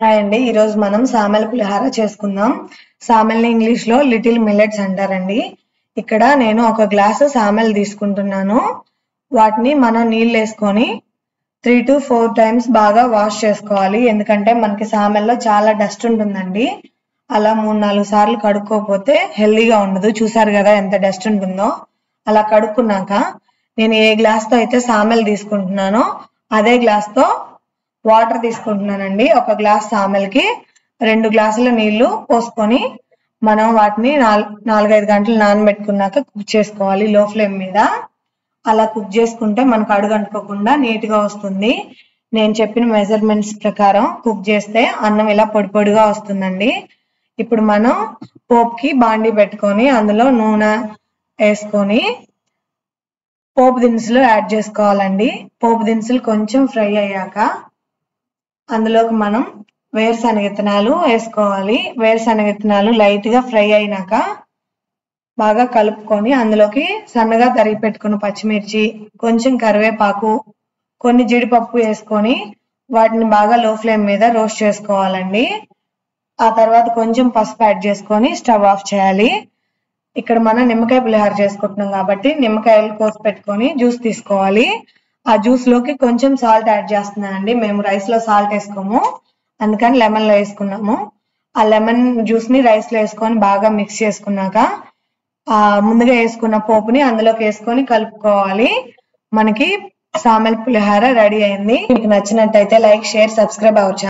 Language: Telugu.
హాయ్ అండి, ఈరోజు మనం సామెల పులిహార చేసుకుందాం. సామెల్ని ఇంగ్లీష్ లో లిటిల్ మిల్లెట్స్ అంటారండి. ఇక్కడ నేను ఒక గ్లాసు సామెలు తీసుకుంటున్నాను. వాటిని మనం నీళ్ళు వేసుకొని 3 to 4 టైమ్స్ బాగా వాష్ చేసుకోవాలి. ఎందుకంటే మనకి సామెల్లో చాలా డస్ట్ ఉంటుందండి. అలా 3-4 సార్లు కడుక్కోకపోతే హెల్దీగా ఉండదు. చూసారు కదా ఎంత డస్ట్ ఉంటుందో. అలా కడుక్కున్నాక నేను ఏ గ్లాస్ తో అయితే సామెలు తీసుకుంటున్నానో అదే గ్లాస్ తో వాటర్ తీసుకుంటున్నానండి. ఒక గ్లాస్ సామెలకి 2 గ్లాసుల నీళ్లు పోసుకొని మనం వాటిని 4-5 గంటలు నానబెట్టుకున్నాక కుక్ చేసుకోవాలి లో ఫ్లేమ్ మీద. అలా కుక్ చేసుకుంటే మనకు అడుగు అంటుకోకుండా నీట్ గా వస్తుంది. నేను చెప్పిన మెజర్మెంట్స్ ప్రకారం కుక్ చేస్తే అన్నం ఇలా పొడి పొడిగా వస్తుందండి. ఇప్పుడు మనం పోపుకి బాండీ పెట్టుకొని అందులో నూనె వేసుకొని పోపు దినుసులు యాడ్ చేసుకోవాలండి. పోపు దినుసులు కొంచెం ఫ్రై అయ్యాక అందులోకి మనం వేరుశనగ విత్తనాలు వేసుకోవాలి. వేరుశనగ విత్తనాలు లైట్ గా ఫ్రై అయినాక బాగా కలుపుకొని అందులోకి సన్నగా తరిగి పెట్టుకున్న పచ్చిమిర్చి, కొంచెం కరివేపాకు, కొన్ని జీడిపప్పు వేసుకొని వాటిని బాగా లో ఫ్లేమ్ మీద రోస్ట్ చేసుకోవాలండి. ఆ తర్వాత కొంచెం పసుపు యాడ్ చేసుకొని స్టవ్ ఆఫ్ చేయాలి. ఇక్కడ మనం నిమ్మకాయ పులిహోర చేసుకుంటున్నాం కాబట్టి నిమ్మకాయలు కోసి పెట్టుకొని జ్యూస్ తీసుకోవాలి. ఆ జ్యూస్ లోకి కొంచెం సాల్ట్ యాడ్ చేస్తున్నానండి. మేము రైస్ లో సాల్ట్ వేసుకోము, అందుకని లెమన్ లో వేసుకున్నాము. ఆ లెమన్ జ్యూస్ ని రైస్ లో వేసుకొని బాగా మిక్స్ చేసుకున్నాక ముందుగా వేసుకున్న పోపుని అందులోకి వేసుకొని కలుపుకోవాలి. మనకి సామెల పులిహోర రెడీ అయింది. మీకు నచ్చినట్టయితే లైక్, షేర్, సబ్స్క్రైబ్ అవ్వచ్చు.